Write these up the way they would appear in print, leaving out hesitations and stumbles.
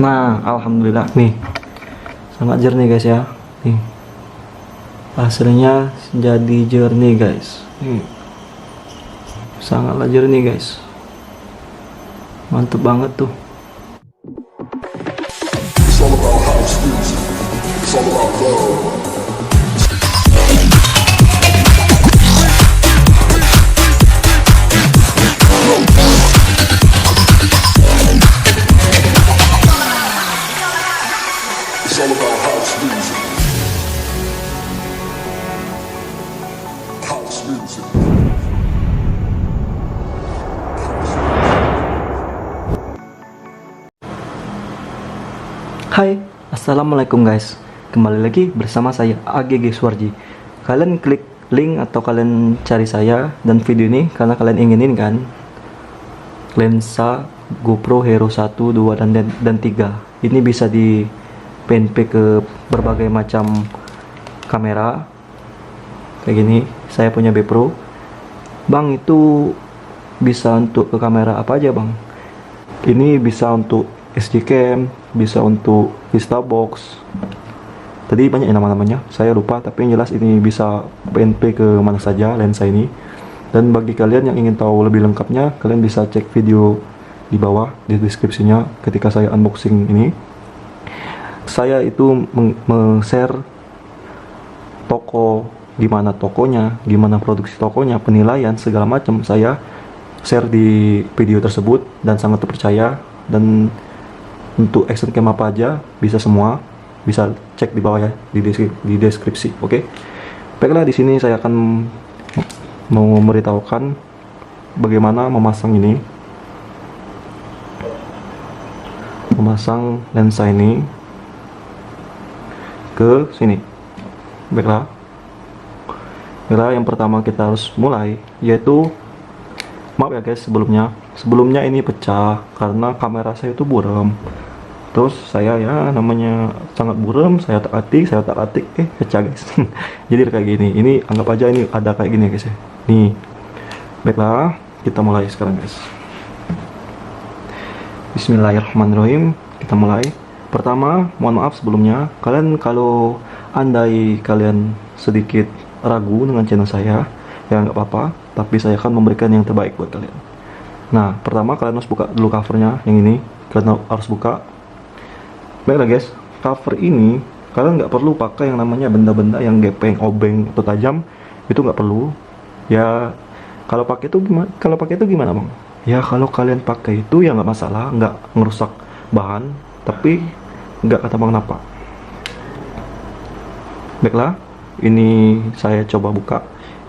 Nah, alhamdulillah nih, sangat jernih guys ya. Nih, hasilnya jadi jernih guys. Nih, sangatlah jernih guys. Mantep banget tuh. It's all about house music. It's all about love. It's all about house music. House music. Hai, assalamualaikum guys. Kembali lagi bersama saya AGG Suwarji. Kalian klik link atau kalian cari saya dan video ini karena kalian inginin kan lensa GoPro Hero 1, 2 dan 3. Ini bisa di PNP ke berbagai macam kamera. Kayak gini, saya punya B Pro. Bang, itu bisa untuk ke kamera apa aja, Bang? Ini bisa untuk SD cam, bisa untuk Instabox. Tadi banyak nama-namanya, saya lupa, tapi yang jelas ini bisa PNP ke mana saja lensa ini. Dan bagi kalian yang ingin tahu lebih lengkapnya, kalian bisa cek video di bawah di deskripsinya ketika saya unboxing ini. Saya itu share toko, gimana tokonya, gimana produksi tokonya, penilaian segala macam saya share di video tersebut dan sangat terpercaya. Dan untuk action cam apa aja bisa semua, bisa cek di bawah ya di deskripsi. Oke. Baiklah, di sini saya akan mau memberitahukan bagaimana memasang ini, memasang lensa ini ke sini. Baiklah, yang pertama kita harus mulai yaitu, maaf ya guys, sebelumnya ini pecah karena kamera saya itu buram. Terus saya ya namanya sangat buram, saya tak atik pecah guys. Jadi kayak gini, ini anggap aja ini ada kayak gini guys ya. Nih, baiklah, kita mulai sekarang guys. Bismillahirrahmanirrahim, kita mulai. Pertama, mohon maaf sebelumnya, kalian kalau andai kalian sedikit ragu dengan channel saya, ya nggak apa-apa, tapi saya akan memberikan yang terbaik buat kalian. Nah, pertama kalian harus buka dulu covernya, yang ini kalian harus buka. Baiklah guys, cover ini kalian nggak perlu pakai yang namanya benda-benda yang gepeng, obeng atau tajam, itu nggak perlu. Ya, kalau pakai itu gimana bang? Ya kalau kalian pakai itu ya nggak masalah, nggak ngerusak bahan, tapi nggak kata bang napa. Baiklah, ini saya coba buka.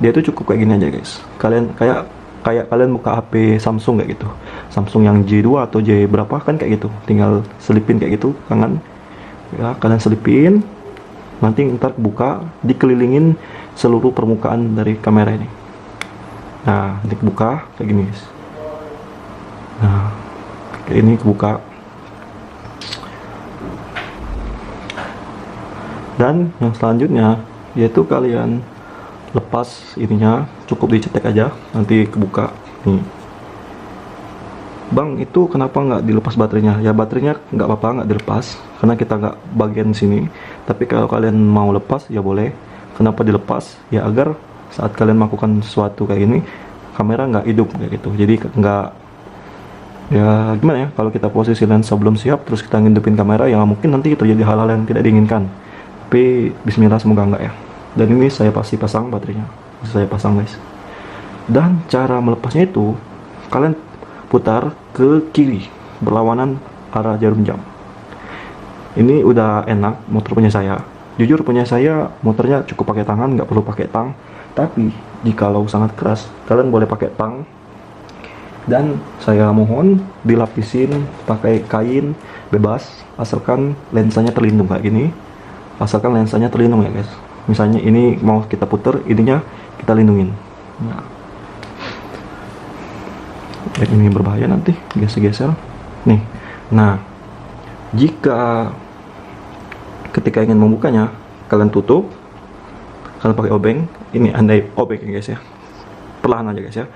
Dia tuh cukup kayak gini aja guys. Kalian kayak kalian buka HP Samsung kayak gitu. Samsung yang J2 atau J berapa kan kayak gitu. Tinggal selipin kayak gitu tangan. Ya, kalian selipin. Nanti ntar buka, dikelilingin seluruh permukaan dari kamera ini. Nah, nanti buka kayak gini guys. Nah, kayak ini kebuka. Dan yang selanjutnya yaitu kalian lepas ininya, cukup dicetek aja, nanti kebuka. Nih bang, itu kenapa nggak dilepas baterainya? Ya baterainya nggak apa-apa nggak dilepas karena kita nggak bagian sini, tapi kalau kalian mau lepas ya boleh. Kenapa dilepas? Ya agar saat kalian melakukan sesuatu kayak ini, kamera nggak hidup kayak gitu. Jadi nggak, ya gimana ya, kalau kita posisi lensa belum siap terus kita ngidupin kamera, ya mungkin nanti terjadi hal-hal yang tidak diinginkan. Tapi bismillah, semoga enggak ya. Dan ini saya pasti pasang baterainya, saya pasang guys. Dan cara melepasnya itu kalian putar ke kiri berlawanan arah jarum jam. Ini udah enak motor punya saya. Jujur punya saya motornya cukup pakai tangan, nggak perlu pakai tang. Tapi jikalau sangat keras kalian boleh pakai tang. Dan saya mohon dilapisin pakai kain bebas, asalkan lensanya terlindung kayak gini. Asalkan lensanya terlindung ya guys. Misalnya ini mau kita puter, ininya kita lindungin. Nah, ini berbahaya nanti geser-geser. Nih, nah jika ketika ingin membukanya kalian tutup, kalian pakai obeng. Ini andai obeng ya guys ya, perlahan aja guys ya.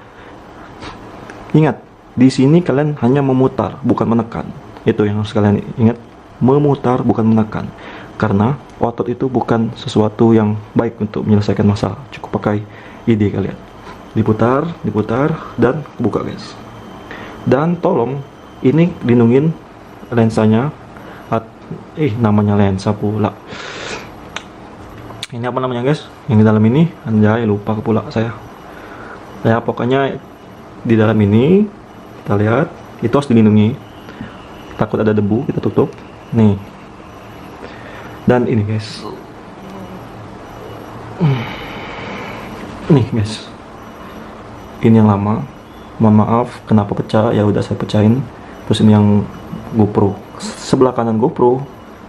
Ingat, di sini kalian hanya memutar, bukan menekan. Itu yang harus kalian ingat, memutar bukan menekan. Karena otot itu bukan sesuatu yang baik untuk menyelesaikan masalah. Cukup pakai ide kalian. Diputar, dan buka guys. Dan tolong ini lindungin lensanya. Namanya lensa pula. Ini apa namanya guys? Yang di dalam ini, anjay lupa pula saya. Ya pokoknya di dalam ini kita lihat itu harus dilindungi. Takut ada debu, kita tutup. Nih. Dan ini guys. Nih guys. Ini yang lama. Mohon maaf kenapa pecah, ya udah saya pecahin. Terus ini yang GoPro. Sebelah kanan GoPro,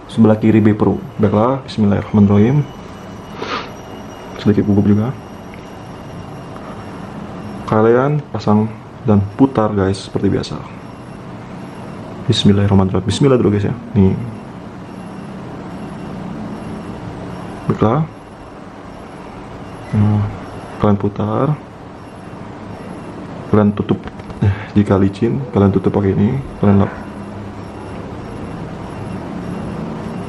sebelah kiri B-Pro. Baiklah, bismillahirrahmanirrahim. Sedikit gugup juga. Kalian pasang dan putar guys seperti biasa. Bismillahirrahmanirrahim. Bismillah dulu guys ya. Nih. Baiklah. Nah, kalian putar. Kalian tutup. Jika licin, kalian tutup pakai ini. Kalian lap.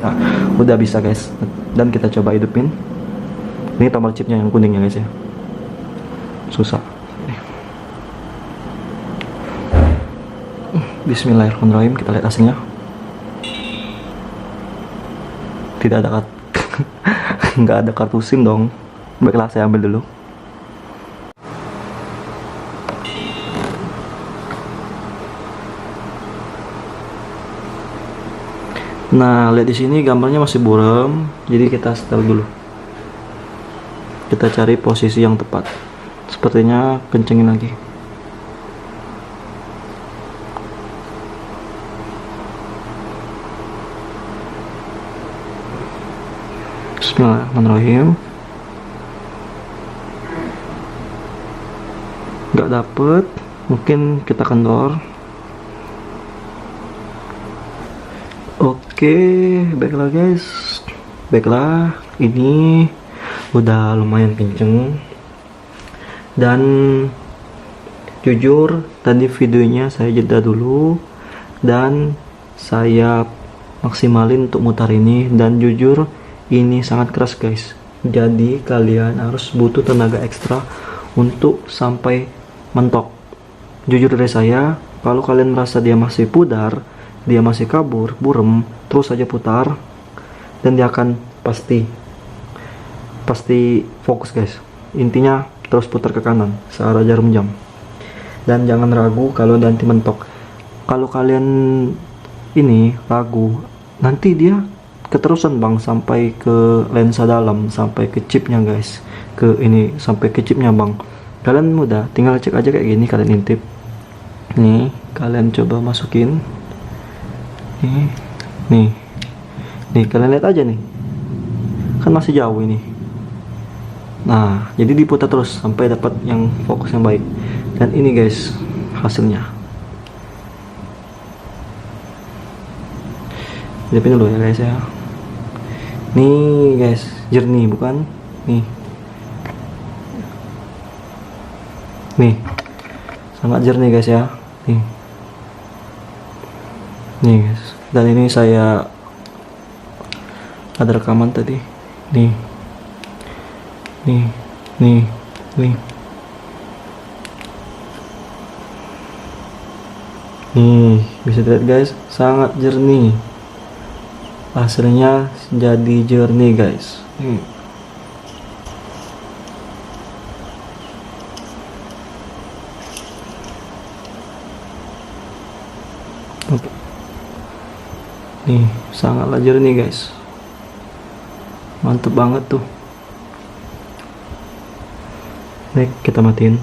Nah, udah bisa guys. Dan kita coba hidupin. Ini tombol chipnya yang kuning ya guys ya. Susah. Bismillahirrahmanirrahim, kita lihat hasilnya. Tidak ada nggak ada kartu SIM dong. Baiklah, saya ambil dulu. Nah, lihat di sini gambarnya masih buram, jadi kita setel dulu. Kita cari posisi yang tepat. Sepertinya kencengin lagi. Bismillahirrahmanirrahim. Nggak dapet, mungkin kita kendor. Oke, baiklah guys. Baiklah, ini udah lumayan kenceng. Dan jujur tadi videonya saya jeda dulu dan saya maksimalin untuk mutar ini, dan jujur ini sangat keras guys. Jadi kalian harus butuh tenaga ekstra untuk sampai mentok. Jujur dari saya, kalau kalian merasa dia masih pudar, dia masih kabur, burem, terus saja putar dan dia akan pasti fokus guys. Intinya terus putar ke kanan searah jarum jam. Dan jangan ragu kalau nanti mentok. Kalau kalian ini ragu, nanti dia keterusan bang sampai ke lensa dalam, sampai ke chipnya guys, ke ini sampai ke chipnya bang. Kalian mudah, tinggal cek aja kayak gini, kalian intip nih, kalian coba masukin nih kalian lihat aja nih, kan masih jauh ini. Nah jadi diputar terus sampai dapat yang fokus yang baik. Dan ini guys hasilnya. Hidupin dulu ya guys ya. Nih guys, jernih bukan? Nih sangat jernih guys ya. Nih guys. Dan ini saya ada rekaman tadi. Nih bisa dilihat guys, sangat jernih. Hasilnya jadi jernih guys. Oke. Nih sangatlah jernih guys, mantep banget tuh. Nih kita matiin.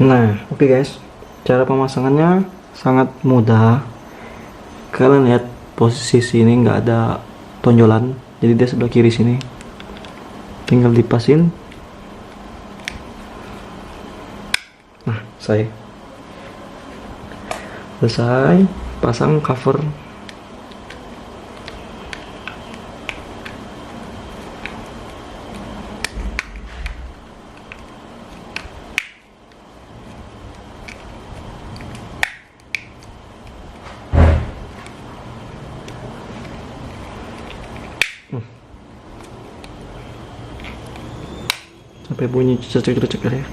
Nah oke guys, cara pemasangannya sangat mudah. Kalian lihat posisi sini nggak ada tonjolan, jadi dia sebelah kiri sini. Tinggal dipasin. Nah selesai, pasang cover. sampai bunyi cecek ya.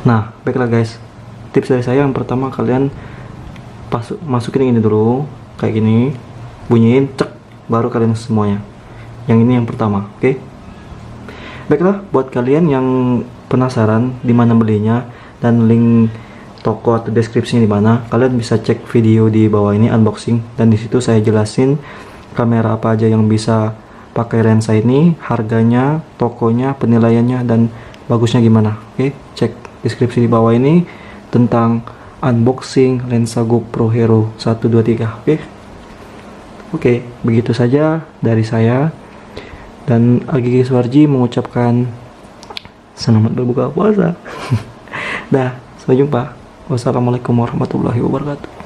Nah, baiklah guys, tips dari saya yang pertama, kalian masukin ini dulu kayak gini, bunyiin cek, baru kalian semuanya. Yang ini yang pertama, oke? Baiklah, buat kalian yang penasaran di mana belinya dan link toko atau deskripsinya di mana, kalian bisa cek video di bawah ini unboxing, dan di situ saya jelasin kamera apa aja yang bisa pakai lensa ini, harganya, tokonya, penilaiannya, dan bagusnya gimana. Oke, cek deskripsi di bawah ini tentang unboxing lensa GoPro Hero 123. Oke, begitu saja dari saya, dan Agigi Suwarji mengucapkan selamat berbuka puasa. Dah, sampai jumpa. Wassalamualaikum warahmatullahi wabarakatuh.